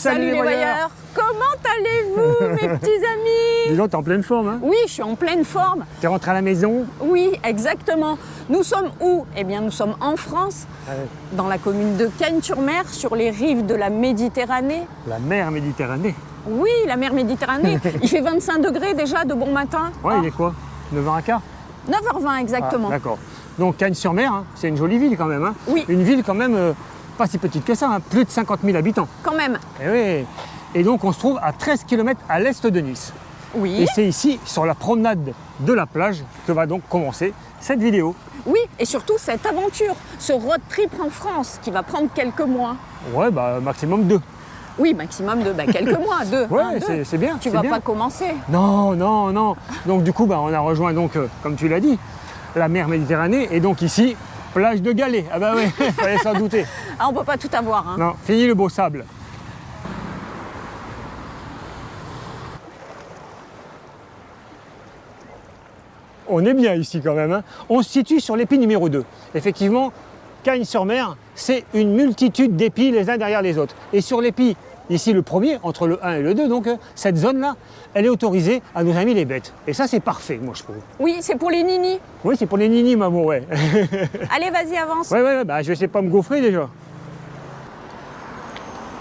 Salut les voyeurs. Comment allez-vous mes petits amis? Dis donc, t'es en pleine forme, hein? Oui, je suis en pleine forme. T'es rentré à la maison? Oui, exactement. Nous sommes où? Eh bien, nous sommes en France, dans la commune de Cagnes-sur-Mer, sur les rives de la Méditerranée. La mer Méditerranée? Oui, la mer Méditerranée. Il fait 25 degrés déjà de bon matin. Ouais, il est quoi? 9h15? 9h20 exactement. Ah, d'accord. Donc Cagnes-sur-Mer, hein, c'est une jolie ville quand même, hein? Oui. Une ville quand même pas si petite que ça, hein, plus de 50 000 habitants. Quand même. Et oui. Et donc on se trouve à 13 km à l'est de Nice. Oui. Et c'est ici, sur la promenade de la plage, que va donc commencer cette vidéo. Oui, et surtout cette aventure, ce road trip en France qui va prendre quelques mois. Ouais, bah maximum 2. Oui, maximum de quelques mois, 2. Ouais, c'est bien. Tu c'est vas bien. pas commencer. Non, non, non. Donc du coup, bah, on a rejoint donc, comme tu l'as dit, la mer Méditerranée. Et donc ici, plage de Galets. Ah bah oui, il fallait s'en douter. Ah, on peut pas tout avoir. Hein. Non, fini le beau sable. On est bien ici quand même, hein. On se situe sur l'épi numéro 2. Effectivement, Cagnes-sur-Mer, c'est une multitude d'épis les uns derrière les autres. Et sur l'épi, ici le premier, entre le 1 et le 2, donc cette zone-là, elle est autorisée à nos amis les bêtes. Et ça, c'est parfait, moi je trouve. Oui, c'est pour les ninis. Oui, c'est pour les ninis, maman, ouais. Allez, vas-y, avance. Ouais, bah je vais essayer de pas me gaufrer déjà.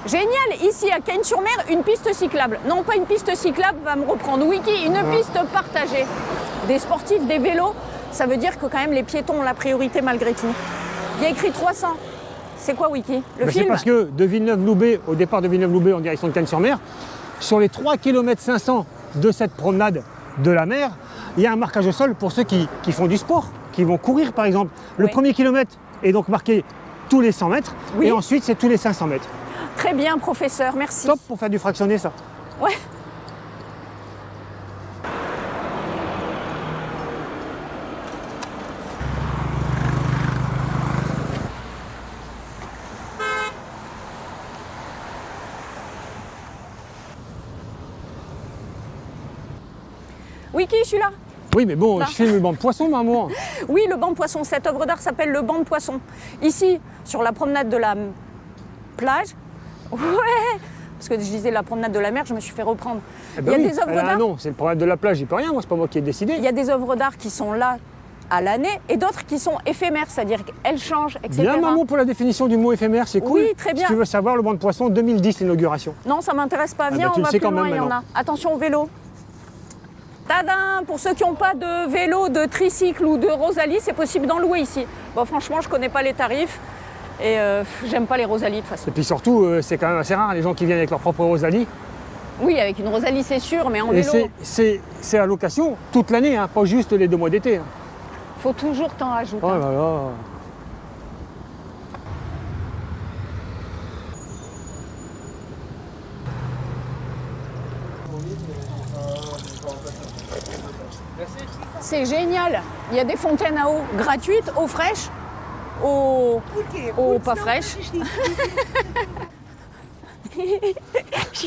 Génial, ici à Cagnes-sur-Mer, une piste cyclable. Non, pas une piste cyclable, va me reprendre. Wiki, une piste partagée. Des sportifs, des vélos, ça veut dire que quand même les piétons ont la priorité malgré tout. Il y a écrit 300. C'est quoi Wiki? Le film? C'est parce que de Villeneuve-Loubet, au départ de Villeneuve-Loubet en direction de Cagnes-sur-Mer, sur les 3 km 500 de cette promenade de la mer, il y a un marquage au sol pour ceux qui font du sport, qui vont courir par exemple. Le premier kilomètre est donc marqué tous les 100 mètres et ensuite c'est tous les 500 mètres. Très bien, professeur, merci. Top pour faire du fractionné, ça. Ouais. Wiki, je suis là. Oui, mais bon, je filme le banc de poisson, maman. Oui, le banc de poisson. Cette œuvre d'art s'appelle le banc de poisson. Ici, sur la promenade de la plage. Ouais, parce que je disais la promenade de la mer, je me suis fait reprendre. Eh ben il y a des œuvres d'art. Non, c'est le promenade de la plage, j'y peux rien, moi, c'est pas moi qui ai décidé. Il y a des œuvres d'art qui sont là à l'année et d'autres qui sont éphémères, c'est-à-dire qu'elles changent, etc. Bien, maman, pour la définition du mot éphémère, c'est cool. Oui, très bien. Si tu veux savoir, le banc de poisson, 2010, l'inauguration. Non, ça m'intéresse pas. Viens, bah, tu on le va sais plus quand loin, même il y en a. maintenant. Attention au vélo. Tadam! Pour ceux qui n'ont pas de vélo, de tricycle ou de Rosalie, c'est possible d'en louer ici. Bon, franchement, je connais pas les tarifs et j'aime pas les Rosalie de toute façon. Et puis surtout, c'est quand même assez rare les gens qui viennent avec leur propre Rosalie. Oui, avec une Rosalie, c'est sûr, mais en Et vélo, c'est à location toute l'année, hein, pas juste les 2 mois d'été. Hein. faut toujours t'en rajouter. Oh là là. C'est génial. Il y a des fontaines à eau gratuites, eau fraîche, eau pas fraîche.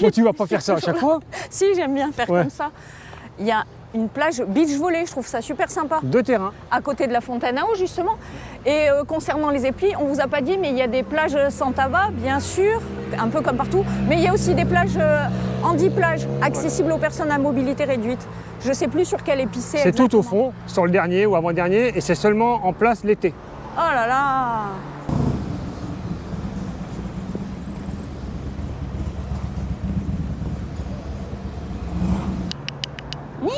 Bon, tu vas pas faire ça à chaque fois. Si, j'aime bien faire comme ça. Il y a une plage beach volley, je trouve ça super sympa. 2 terrains. À côté de la fontaine à eau, justement. Et concernant les épis, on vous a pas dit, mais il y a des plages sans tabac, bien sûr, un peu comme partout. Mais il y a aussi des plages handi-plages, accessibles aux personnes à mobilité réduite. Je ne sais plus sur quel épi c'est. C'est tout au fond, sur le dernier ou avant-dernier, et c'est seulement en place l'été. Oh là là! Nini!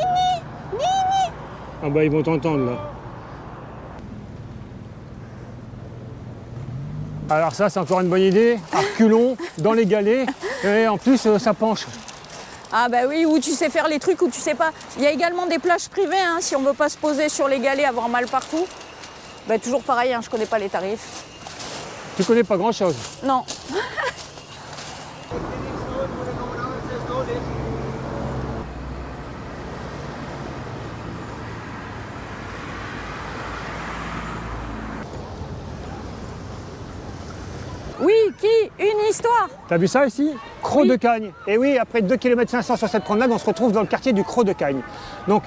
Nini! Ah bah ils vont t'entendre là. Alors ça c'est encore une bonne idée, à reculons, dans les galets, et en plus ça penche. Ah bah oui, ou tu sais faire les trucs ou tu sais pas. Il y a également des plages privées, hein, si on veut pas se poser sur les galets, avoir mal partout. Bah toujours pareil, hein, je connais pas les tarifs. Tu connais pas grand chose. Non. Oui, qui? Une histoire. T'as vu ça ici? Crot de Cagnes. Et oui, après 2 km 500 sur cette promenade, on se retrouve dans le quartier du Crot de Cagnes. Donc,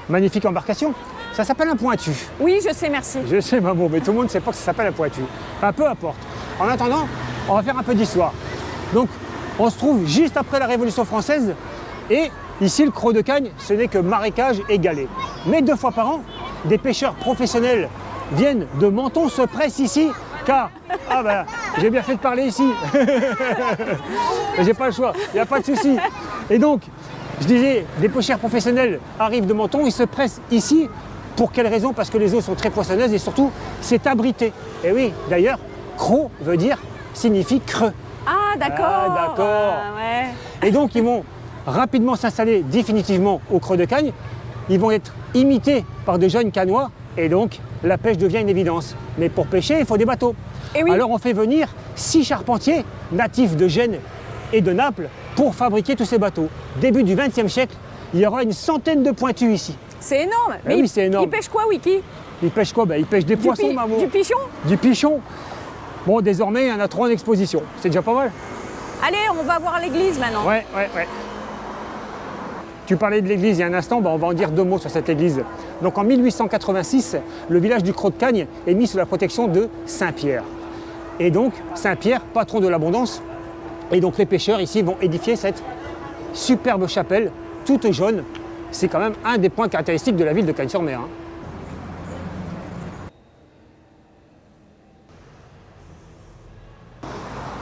magnifique embarcation. Ça s'appelle un pointu. Oui, je sais, merci. Je sais, maman, mais tout le monde ne sait pas que ça s'appelle un pointu. Enfin, peu importe. En attendant, on va faire un peu d'histoire. Donc, On se trouve juste après la Révolution française et ici le Crau de Cagnes, ce n'est que marécage et galets. Mais 2 fois par an, des pêcheurs professionnels viennent de Menton, se pressent ici car, ah ben, j'ai bien fait de parler ici. J'ai pas le choix, il n'y a pas de souci. Et donc, je disais, des pêcheurs professionnels arrivent de Menton, ils se pressent ici. Pour quelle raison? Parce que les eaux sont très poissonneuses et surtout, c'est abrité. Et oui, d'ailleurs, Crau veut dire, signifie creux. Ah, d'accord. Ah, d'accord. Ouais. Et donc, ils vont rapidement s'installer définitivement au Creux de Cagnes. Ils vont être imités par de jeunes canois et donc la pêche devient une évidence. Mais pour pêcher, il faut des bateaux. Et oui. Alors on fait venir 6 charpentiers natifs de Gênes et de Naples pour fabriquer tous ces bateaux. Début du XXe siècle, il y aura une centaine de pointus ici. C'est énorme. Eh oui, c'est énorme. Ils pêchent quoi, Wiki? Ils pêchent quoi? Ils pêchent des poissons, maman. Du pichon? Du pichon. Bon, désormais, il y en a 3 en exposition. C'est déjà pas mal. Allez, on va voir l'église maintenant. Ouais. Tu parlais de l'église il y a un instant, on va en dire 2 mots sur cette église. Donc en 1886, le village du Crau de Cagnes est mis sous la protection de Saint-Pierre. Et donc Saint-Pierre, patron de l'abondance, et donc les pêcheurs ici vont édifier cette superbe chapelle, toute jaune. C'est quand même un des points caractéristiques de la ville de Cagnes-sur-Mer.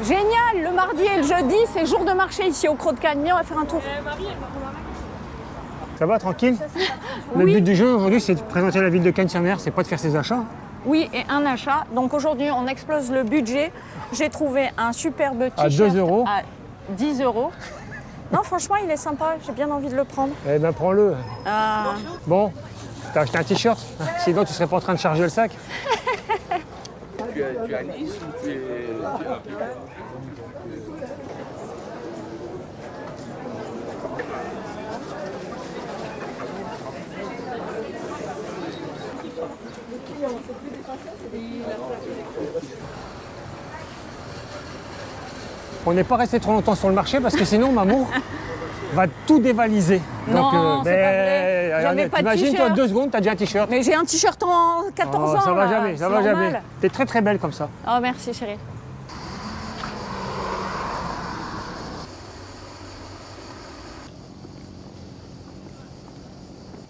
Génial, le mardi et le jeudi, c'est jour de marché ici au Crau de Cagnes. Viens, on va faire un tour. Ça va, tranquille? Le Oui. but du jeu aujourd'hui, c'est de présenter la ville de Cagnes-sur-Mer, c'est pas de faire ses achats. Oui, et un achat. Donc aujourd'hui, on explose le budget. J'ai trouvé un superbe À t-shirt 2 € à 10 €. Non, franchement, il est sympa. J'ai bien envie de le prendre. Eh ben prends-le. Euh, Bon, t'as acheté un t-shirt, sinon tu serais pas en train de charger le sac. Tu as Nice ou tu es... On n'est pas resté trop longtemps sur le marché parce que sinon maman va tout dévaliser. Non, c'est pas vrai. J'avais pas de Imagine-toi t-shirt. 2 secondes, t'as déjà un t-shirt. Mais j'ai un t-shirt en 14 ans. Ça va là. jamais, ça C'est va normal. jamais. T'es très très belle comme ça. Oh, merci, chérie.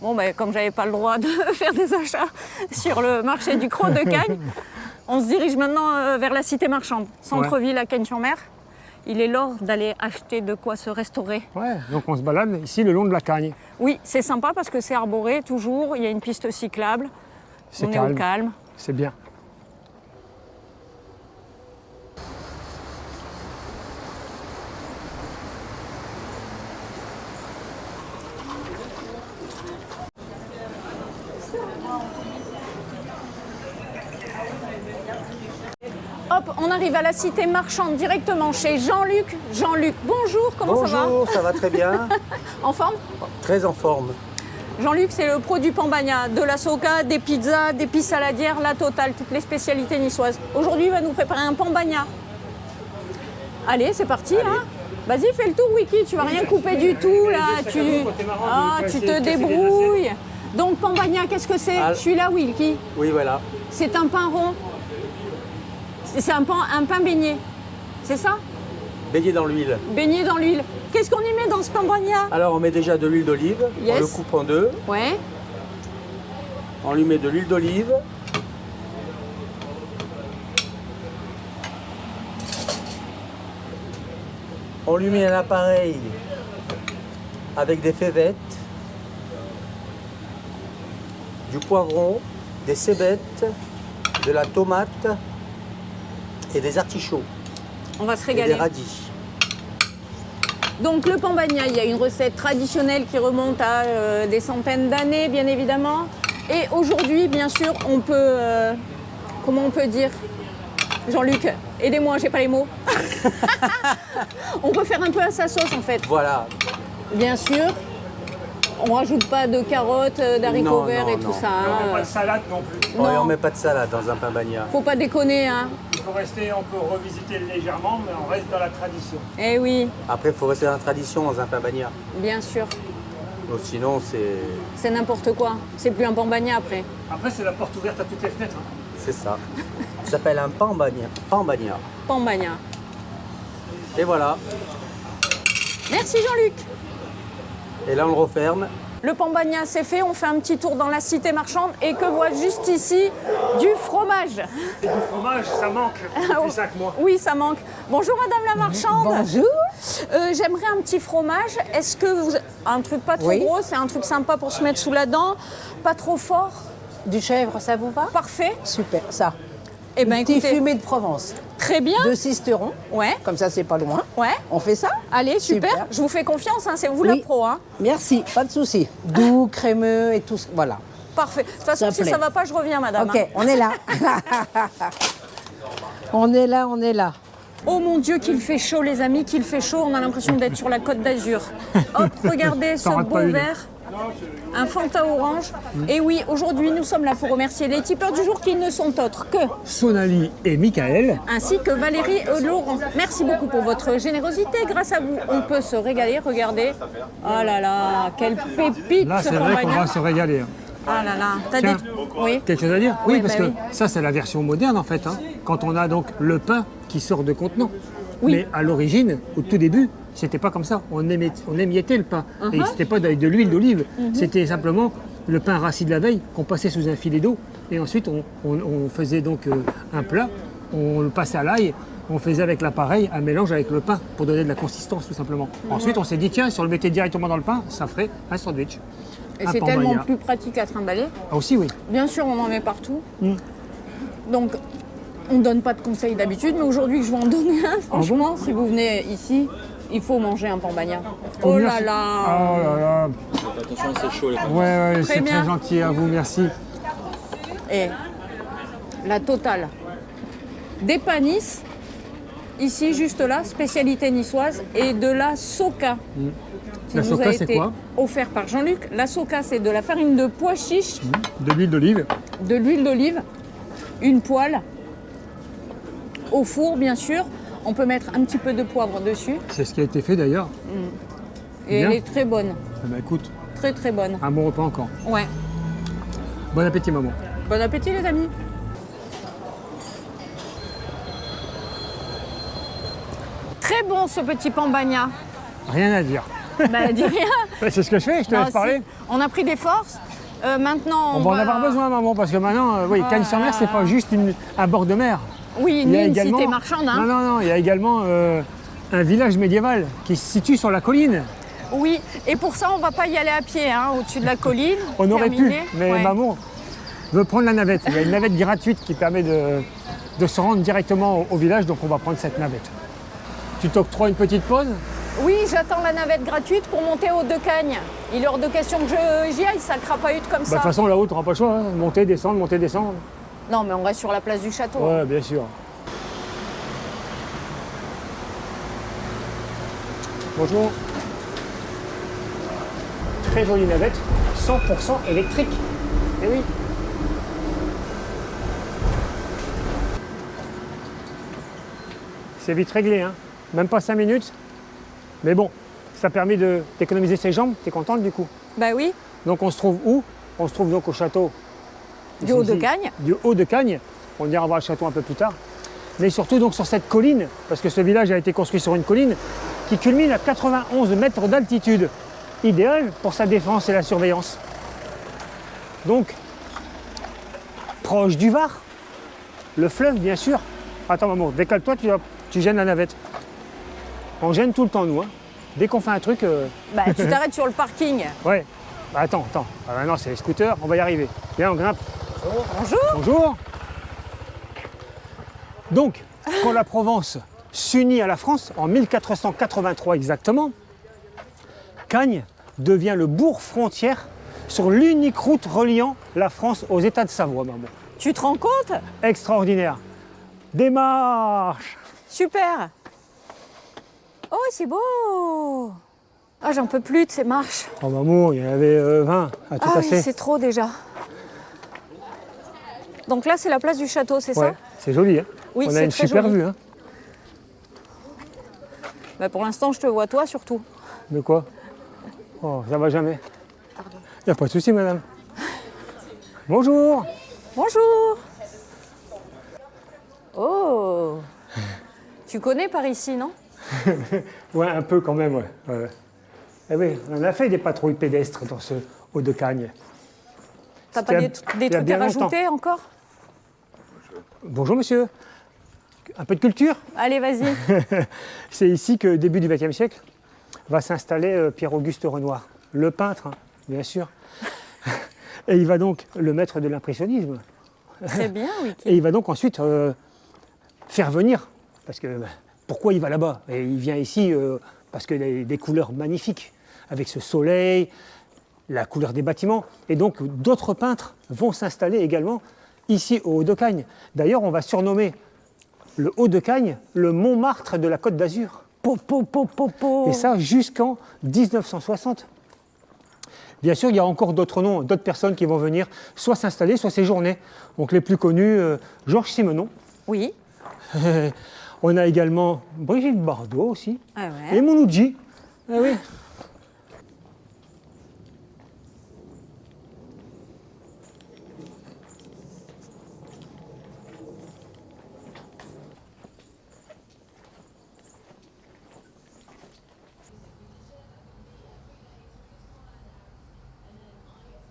Bon, ben, comme j'avais pas le droit de faire des achats sur le marché du Crau de Cagnes, on se dirige maintenant vers la cité marchande, centre-ville à Cagnes-sur-Mer. Il est l'heure d'aller acheter de quoi se restaurer. Ouais, donc on se balade ici le long de la Cagne. Oui, c'est sympa parce que c'est arboré toujours, il y a une piste cyclable, C'est on est calme. au calme. C'est bien. Hop, on arrive à la cité marchande directement chez Jean-Luc. Jean-Luc, bonjour, comment ça va? Bonjour, ça va très bien, En forme? très en forme. Jean-Luc, c'est le pro du pambagna, de la soca, des pizzas, des pistes saladières, la totale, toutes les spécialités niçoises. Aujourd'hui, il va nous préparer un pambagna. Allez, c'est parti, hein? Vas-y, fais le tour, Wiki, tu vas rien couper du tout, là. Tu te débrouilles. Donc, pambagna, qu'est-ce que c'est? Je suis là, Wiki. Oui, voilà. C'est un pain rond. C'est un pain beigné. C'est ça? Baigné dans l'huile. Baigné dans l'huile. Qu'est-ce qu'on y met dans ce pambagna? Alors, on met déjà de l'huile d'olive, Yes. on le coupe en 2, Ouais. on lui met de l'huile d'olive, on lui met un appareil avec des févettes, du poivron, des cébettes, de la tomate et des artichauts On va se et des régaler. radis. Donc le pambagna, il y a une recette traditionnelle qui remonte à des centaines d'années, bien évidemment. Et aujourd'hui, bien sûr, on peut... comment on peut dire? Jean-Luc, aidez-moi, j'ai pas les mots. On peut faire un peu à sa sauce, en fait. Voilà. Bien sûr, on rajoute pas de carottes, d'haricots Non, verts non, et non. tout ça. On met hein. pas de salade non plus. Oh, et Non. on met pas de salade dans un pain bagnat. Faut pas déconner, hein. Il faut rester, on peut revisiter légèrement, mais on reste dans la tradition. Eh oui, Après, il faut rester dans la tradition dans un pain bagnat. bien sûr. Sinon, c'est C'est n'importe quoi. C'est plus un pambagna après. Après, c'est la porte ouverte à toutes les fenêtres. ça. Ça s'appelle un pain bagnat. Pain bagnat. Pambagna. Et voilà. Merci Jean-Luc. Et là, on le referme. Le Pambagna, c'est fait. On fait un petit tour dans la cité marchande et que voit juste ici du fromage. Et du fromage, ça manque depuis 5 mois. Oui, ça manque. Bonjour Madame la marchande. Bonjour. J'aimerais un petit fromage. Est-ce que vous... Un truc pas trop Oui. gros, c'est un truc sympa pour se mettre sous la dent. Pas trop fort. Du chèvre, ça vous va? Parfait. Super, ça. Eh ben Petit écoutez, fumé de Provence. très bien. De Sisteron. Ouais, Comme ça, c'est pas loin. ouais. On fait ça? Allez, super. Super. Je vous fais confiance, hein, c'est vous la Oui. pro. Hein. Merci, pas de souci. Doux, crémeux et tout. Voilà. Parfait. De toute façon, Ça si plaît. ça va pas, je reviens, madame. Ok, hein. on est là. On est là, on est là. Oh mon Dieu, qu'il fait chaud, les amis, qu'il fait chaud. On a l'impression d'être sur la Côte d'Azur. Hop, regardez ce T'en rates beau pas une. verre. Un Fanta orange. Et oui, aujourd'hui, nous sommes là pour remercier les tipeurs du jour qui ne sont autres que, Sonali et Michael. ainsi que Valérie et Laurent. Merci beaucoup pour votre générosité. Grâce à vous, on peut se régaler. Regardez. Oh là là, quelle pépite Là, ce c'est vrai qu'on Pambagna. va se régaler. hein. Ah là là. T'as Tiens. des... Oui. Quelque chose à dire? Oui, parce bah que oui. ça, c'est la version moderne, en fait. hein. Quand on a donc le pain qui sort de contenant. Oui. Mais à l'origine, au tout début, c'était pas comme ça. On émiettait le pain. Et Uh-huh. c'était pas avec de l'huile d'olive. Mm-hmm. C'était simplement le pain rassis de la veille qu'on passait sous un filet d'eau. Et ensuite, on faisait donc un plat. On le passait à l'ail. On faisait avec l'appareil un mélange avec le pain pour donner de la consistance, tout simplement. Ensuite, on s'est dit, tiens, si on le mettait directement dans le pain, ça ferait un sandwich. Et Un c'est Pambagna. tellement plus pratique à trimballer. Ah, aussi, oui. Bien sûr, on en met partout. Mm. Donc, on ne donne pas de conseils d'habitude, mais aujourd'hui, je vais en donner un. Franchement, si vous venez ici, il faut manger un Pambagna. Oh là là. Oh là là. Attention, c'est chaud. Les... Ouais, Très c'est bien. très gentil à vous, merci. Et la totale. Des panis, ici, juste là, spécialité niçoise, et de la soca. Qui La nous soca, a c'est été quoi? offert par Jean-Luc. La soca, c'est de la farine de pois chiche, De l'huile d'olive. de l'huile d'olive, une poêle, au four, bien sûr. On peut mettre un petit peu de poivre dessus. C'est ce qui a été fait d'ailleurs. Et Bien. elle est très bonne. Eh ben, écoute, Très très bonne. un bon repas encore. Ouais. Bon appétit, maman. Bon appétit les amis. Très bon ce petit Pambagna. Rien à dire. Bah dis rien. C'est ce que je fais, je te Non, laisse parler. si. On a pris des forces. Maintenant On va en avoir besoin, maman, parce que maintenant, oui, Cagnes-sur-Mer, c'est pas juste un bord de mer. Oui, ni une cité marchande. Hein. Non, il y a également un village médiéval qui se situe sur la colline. Oui, et pour ça, on va pas y aller à pied, hein, au-dessus de la colline. On aurait pu, Terminé. mais Ouais. maman veut prendre la navette. Il y a une navette gratuite qui permet de se rendre directement au village, donc on va prendre cette navette. Tu t'octroies une petite pause? Oui, j'attends la navette gratuite pour monter au de Cagnes. Il est hors de question que j'y aille, ça crapahute comme Bah, de ça. toute façon, là-haut, tu n'auras pas le choix. hein. Monter, descendre, monter, descendre. Non, mais on reste sur la place du château. Ouais, bien sûr. Bonjour. Très jolie navette, 100% électrique. Eh oui. C'est vite réglé, hein. Même pas 5 minutes. Mais bon, ça permet d'économiser ses jambes. T'es contente du coup? Bah oui, Donc on se trouve où? On se trouve donc au château du haut de Cagnes. Du haut de Cagnes. On ira voir le château un peu plus tard. Mais surtout donc sur cette colline, parce que ce village a été construit sur une colline qui culmine à 91 mètres d'altitude. Idéal pour sa défense et la surveillance. Donc, proche du Var, le fleuve bien sûr. Attends maman, décale-toi, tu gênes la navette. On gêne tout le temps nous. Hein. Dès qu'on fait un truc, Bah tu t'arrêtes sur le parking. ouais. Bah, attends. Ah, maintenant c'est les scooters, on va y arriver. Viens, on grimpe. Bonjour. Bonjour. Donc, quand la Provence s'unit à la France, en 1483 exactement, Cagnes devient le bourg frontière sur l'unique route reliant la France aux États de Savoie, maman. Tu te rends compte? Extraordinaire. Démarche. Super. Oh, c'est beau. Ah, j'en peux plus de ces marches. Oh maman, il y en avait 20 à tout Ah oui, passer. c'est trop déjà. Donc là, c'est la place du château, c'est Ouais, ça? c'est joli, hein. Oui, on a c'est une très super joli. vue, hein. Bah, pour l'instant, je te vois toi surtout. De quoi? Oh, ça va jamais. Il n'y a pas de souci, madame. Bonjour. Bonjour. Oh. Tu connais par ici, non? Ouais, un peu quand même, ouais. Ouais. Eh oui, on a fait des patrouilles pédestres dans ce Haut-de-Cagne. T'as C'était pas il y des a trucs bien à longtemps. rajouter encore? Bonjour monsieur. Un peu de culture. Allez, vas-y. C'est ici que, début du XXe siècle, va s'installer Pierre-Auguste Renoir, le peintre, hein, bien sûr. Et il va donc, le maître de l'impressionnisme, Très bien, oui. et il va donc ensuite faire venir, parce que pourquoi il va là-bas? Et il vient ici parce qu'il y a des couleurs magnifiques, avec ce soleil, la couleur des bâtiments. Et donc d'autres peintres vont s'installer également ici au Haut-de-Cagne. D'ailleurs, on va surnommer le Haut-de-Cagne le Montmartre de la Côte d'Azur. Po, po, po, po, po. Et ça jusqu'en 1960. Bien sûr, il y a encore d'autres noms, d'autres personnes qui vont venir soit s'installer, soit séjourner. Donc les plus connus, Georges Simenon. Oui. On a également Brigitte Bardot aussi. Ah ouais. Et Mouloudji. Ah oui.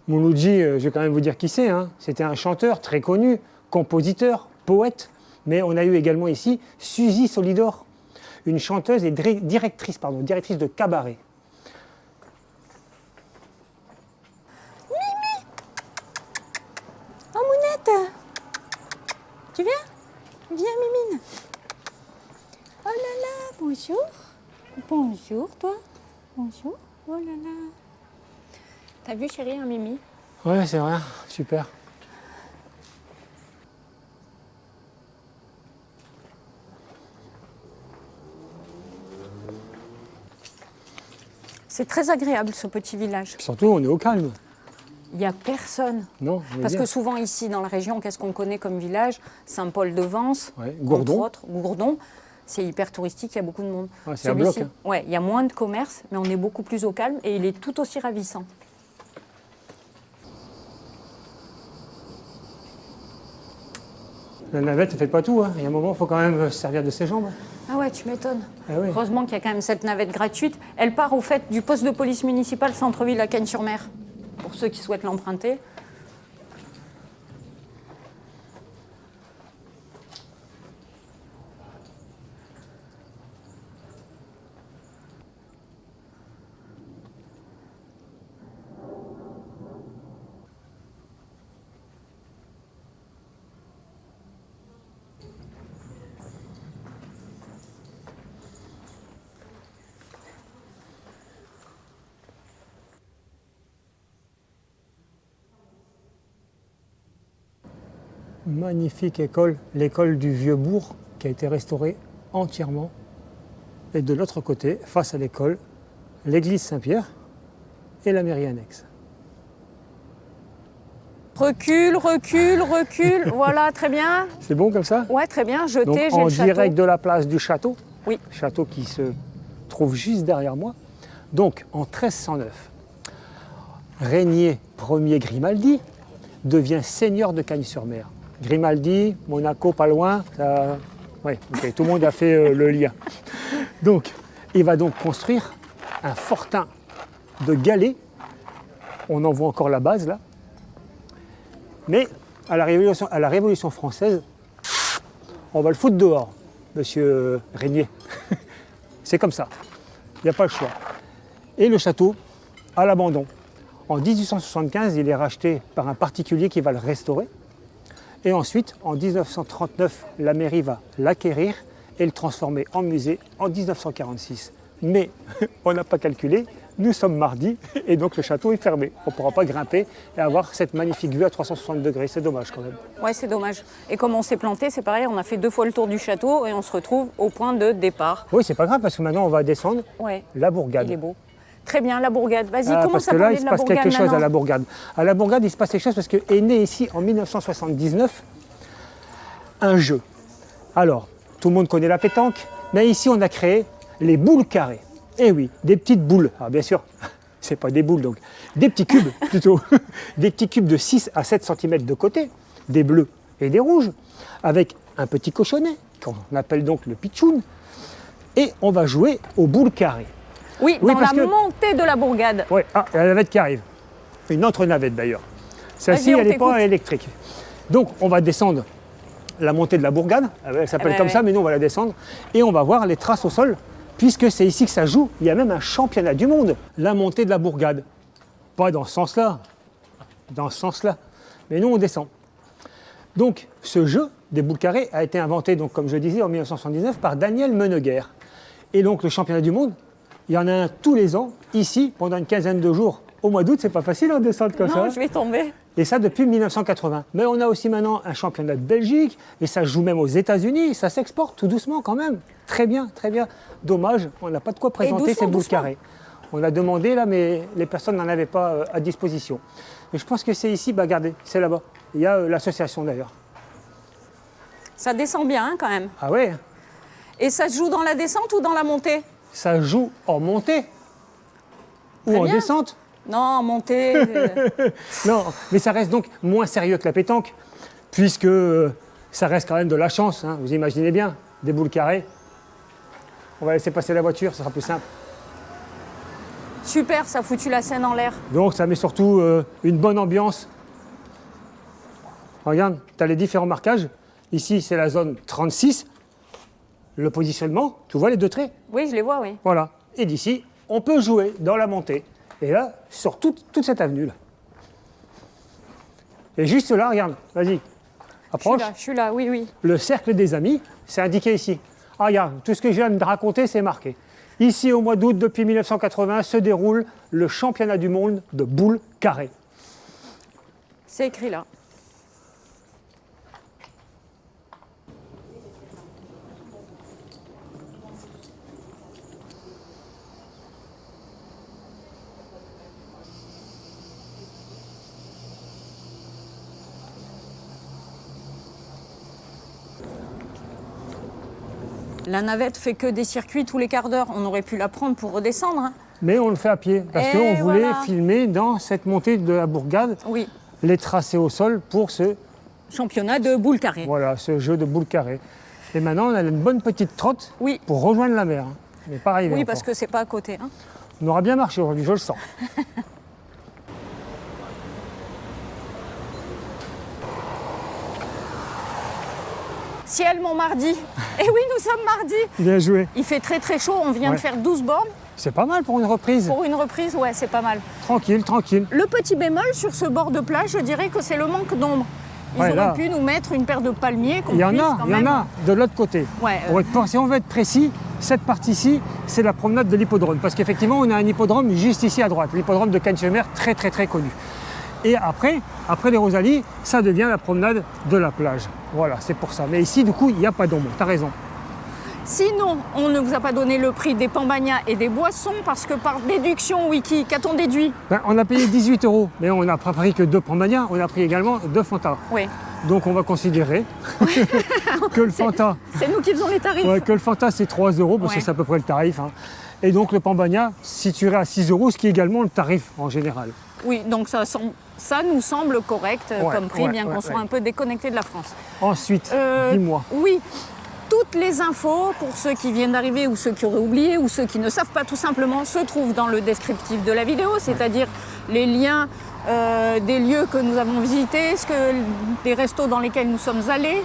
Mouloudji, je vais quand même vous dire qui c'est. Hein. C'était un chanteur très connu, compositeur, poète. Mais on a eu également ici Suzy Solidor, une chanteuse et directrice de cabaret. Oh, Mounette. Tu viens? Viens, Mimine. Oh là là, bonjour. Bonjour, toi. Bonjour. Oh là là. T'as vu, chérie, un Mimi? Ouais, c'est vrai, super. C'est très agréable, ce petit village. Surtout, on est au calme. Il n'y a personne. Non, on est Parce bien. que souvent, ici, dans la région, qu'est-ce qu'on connaît comme village? Saint-Paul-de-Vence, Ouais, Gourdon. entre autres, Gourdon. C'est hyper touristique, il y a beaucoup de monde. Ouais, c'est un Celui-ci, bloc, hein. ouais, il y a moins de commerce, mais on est beaucoup plus au calme et il est tout aussi ravissant. La navette ne fait pas tout. Hein. Il y a un moment, il faut quand même se servir de ses jambes. Ah ouais, tu m'étonnes. Ah oui. Heureusement qu'il y a quand même cette navette gratuite. Elle part au fait du poste de police municipal centre-ville à Cagnes-sur-Mer, pour ceux qui souhaitent l'emprunter. Magnifique école, l'école du Vieux-Bourg, qui a été restaurée entièrement. Et de l'autre côté, face à l'école, l'église Saint-Pierre et la mairie annexe. Recule, recule, recule. Voilà, très bien. C'est bon comme ça? Ouais, très bien. Donc Jetez, j'ai en le château. direct de la place du château. Oui. Château qui se trouve juste derrière moi. Donc en 1309, Régnier Ier Grimaldi devient seigneur de Cagnes-sur-Mer. Grimaldi, Monaco, pas loin. Ça... Ouais, ok, tout le monde a fait le lien. Donc, il va donc construire un fortin de galets. On en voit encore la base là. Mais à la Révolution française, on va le foutre dehors, monsieur Régnier. C'est comme ça. Il n'y a pas le choix. Et le château, à l'abandon. En 1875, il est racheté par un particulier qui va le restaurer. Et ensuite, en 1939, la mairie va l'acquérir et le transformer en musée en 1946. Mais on n'a pas calculé, nous sommes mardi et donc le château est fermé. On ne pourra pas grimper et avoir cette magnifique vue à 360 degrés. C'est dommage quand même. Ouais, c'est dommage. Et comme on s'est planté, c'est pareil, on a fait 2 fois le tour du château et on se retrouve au point de départ. Oui, c'est pas grave parce que maintenant on va descendre Ouais, la Bourgade. il est beau. Très bien, la Bourgade. Vas-y, Ah, commence parce à que là, parler il de se la passe Bourgade quelque chose maintenant. à la Bourgade. À la Bourgade, il se passe quelque chose parce que est né ici en 1979 un jeu. Alors, tout le monde connaît la pétanque, mais ici on a créé les boules carrées. Eh oui, des petites boules. Alors bien sûr, c'est pas des boules donc, des petits cubes plutôt. Des petits cubes de 6 à 7 cm de côté, des bleus et des rouges, avec un petit cochonnet, qu'on appelle donc le pitchoun, et on va jouer aux boules carrées. Oui, Oui, dans parce la que- montée de la bourgade. Ouais, ah, il y a la navette qui arrive. Une autre navette d'ailleurs. Celle-ci, Vas-y, on elle n'est pas t'écoute. électrique. Donc, on va descendre la montée de la bourgade. Elle s'appelle ouais, comme ça, ouais. mais nous, on va la descendre. Et on va voir les traces au sol, puisque c'est ici que ça joue. Il y a même un championnat du monde. La montée de la bourgade. Pas dans ce sens-là. Dans ce sens-là. Mais nous, on descend. Donc, ce jeu des boules carrées a été inventé, donc, comme je le disais, en 1979 par Daniel Meneguer. Et donc, le championnat du monde, il y en a un tous les ans, ici, pendant une quinzaine de jours. Au mois d'août, c'est pas facile de descendre comme Non, ça. je vais tomber. Et ça depuis 1980. Mais on a aussi maintenant un championnat de Belgique, et ça se joue même aux États-Unis, ça s'exporte tout doucement quand même. Très bien, très bien. Dommage, on n'a pas de quoi présenter doucement, ces boules doucement. carrées. On a demandé là, mais les personnes n'en avaient pas à disposition. Mais je pense que c'est ici, bah regardez, c'est là-bas. Il y a l'association d'ailleurs. Ça descend bien hein, quand même. Ah ouais, Et ça se joue dans la descente ou dans la montée? ça joue en montée ou Très en bien. descente. Non, montée. Non, mais ça reste donc moins sérieux que la pétanque, puisque ça reste quand même de la chance, hein, vous imaginez bien, des boules carrées. On va laisser passer la voiture, ça sera plus simple. Super, ça a foutu la scène en l'air. Donc ça met surtout une bonne ambiance. Regarde, tu as les différents marquages. Ici, c'est la zone 36. Le positionnement, tu vois les deux traits? Oui, je les vois, oui. Voilà. Et d'ici, on peut jouer dans la montée. Et là, sur toute cette avenue-là. Et juste là, regarde, vas-y, approche. Je suis là, oui, oui. Le cercle des amis, c'est indiqué ici. Ah, regarde, tout ce que je viens de raconter, c'est marqué. Ici, au mois d'août, depuis 1980, se déroule le championnat du monde de boules carrées. C'est écrit là. La navette fait que des circuits tous les quarts d'heure. On aurait pu la prendre pour redescendre. Hein. Mais on le fait à pied, parce Et qu'on voulait voilà. filmer dans cette montée de la bourgade Oui. les tracés au sol pour Championnat de boules carrées. voilà, ce jeu de boules carrées. Et maintenant, on a une bonne petite trotte Oui. pour rejoindre la mer. Hein. Mais pas arrivé Oui, encore. parce que c'est pas à côté. Hein. On aura bien marché aujourd'hui, je le sens. Ciel, mon mardi. Et oui, nous sommes mardi. Bien joué. Il fait très très chaud. On vient Ouais. de faire 12 bornes. C'est pas mal pour une reprise. Pour une reprise, ouais, c'est pas mal. Tranquille, tranquille. Le petit bémol sur ce bord de plage, je dirais que c'est le manque d'ombre. Ils Ouais, auraient là. pu nous mettre une paire de palmiers qu'on Il y en puisse a, quand il y en même- a de l'autre côté. Ouais, Si on veut être précis, cette partie-ci, c'est la promenade de l'hippodrome. Parce qu'effectivement, on a un hippodrome juste ici à droite, l'hippodrome de Cagnes-sur-Mer, très très très connu. Et après les Rosalies, ça devient la promenade de la plage. Voilà, c'est pour ça. Mais ici, du coup, il n'y a pas d'ombre, tu as raison. Sinon, on ne vous a pas donné le prix des pambagnas et des boissons parce que par déduction, Wiki, qu'a-t-on déduit? Ben, on a payé 18 €, mais on n'a pas pris que 2 Pambagnas, on a pris également 2 Fanta. Oui, Donc on va considérer que le Fanta, c'est nous qui faisons les tarifs. ouais, que le Fanta c'est 3 €, parce Ouais. que c'est à peu près le tarif. Hein. Et donc le Pambagna situerait à 6 €, ce qui est également le tarif en général. Oui, donc ça nous semble correct Ouais, comme prix, ouais, bien ouais, qu'on soit ouais. un peu déconnecté de la France. Ensuite, dis-moi. Oui, toutes les infos pour ceux qui viennent d'arriver ou ceux qui auraient oublié ou ceux qui ne savent pas tout simplement se trouvent dans le descriptif de la vidéo, c'est-à-dire les liens des lieux que nous avons visités, des restos dans lesquels nous sommes allés.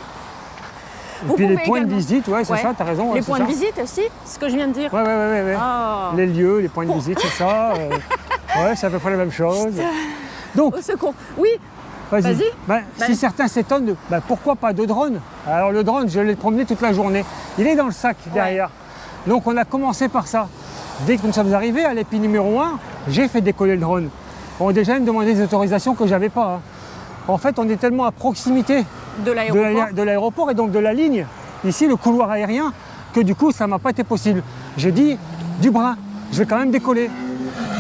Et Vous puis les pouvez points de également- visite, ouais, c'est Ouais. ça, t'as raison. ouais, Les c'est points ça. de visite aussi, ce que je viens de dire. Ouais, ouais. Ah. Les lieux, les points de Bon. visite, c'est ça. Ouais, c'est à peu près la même chose. Donc, Au secours. Oui, vas-y. Vas-y. Ben, si certains s'étonnent, pourquoi pas de drone? Alors le drone, je l'ai promené toute la journée. Il est dans le sac derrière. Donc on a commencé par ça. Dès que nous sommes arrivés à l'épi numéro 1, j'ai fait décoller le drone. On déjà me demandé des autorisations que j'avais pas. Hein. En fait, on est tellement à proximité de l'aéroport. de l'aéroport et donc de la ligne, ici le couloir aérien, que du coup ça m'a pas été possible. J'ai dit, du brin, je vais quand même décoller.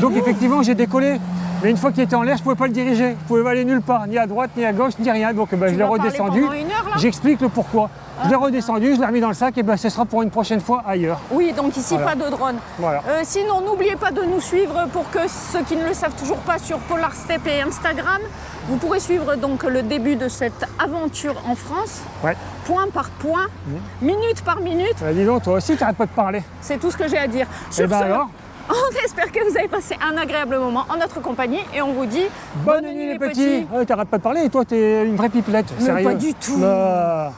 Donc effectivement j'ai décollé, mais une fois qu'il était en l'air, je ne pouvais pas le diriger. Je ne pouvais pas aller nulle part, ni à droite, ni à gauche, ni rien. Donc je l'ai vas parler redescendu. pendant une heure, là J'explique le pourquoi. Je l'ai redescendu, je l'ai remis dans le sac et ben ce sera pour une prochaine fois ailleurs. Oui, donc ici, Voilà. pas de drone. Voilà. Sinon, n'oubliez pas de nous suivre pour que ceux qui ne le savent toujours pas sur Polar Step et Instagram, vous pourrez suivre donc le début de cette aventure en France, Ouais. point par point, minute par minute. Dis donc, toi aussi, tu n'arrêtes pas de parler. C'est tout ce que j'ai à dire. Sur Et ben ce, alors, on espère que vous avez passé un agréable moment en notre compagnie et on vous dit bonne nuit les petits. T'arrêtes pas de parler et toi, t'es une vraie pipelette. Mais Sérieux. pas du tout. Bah,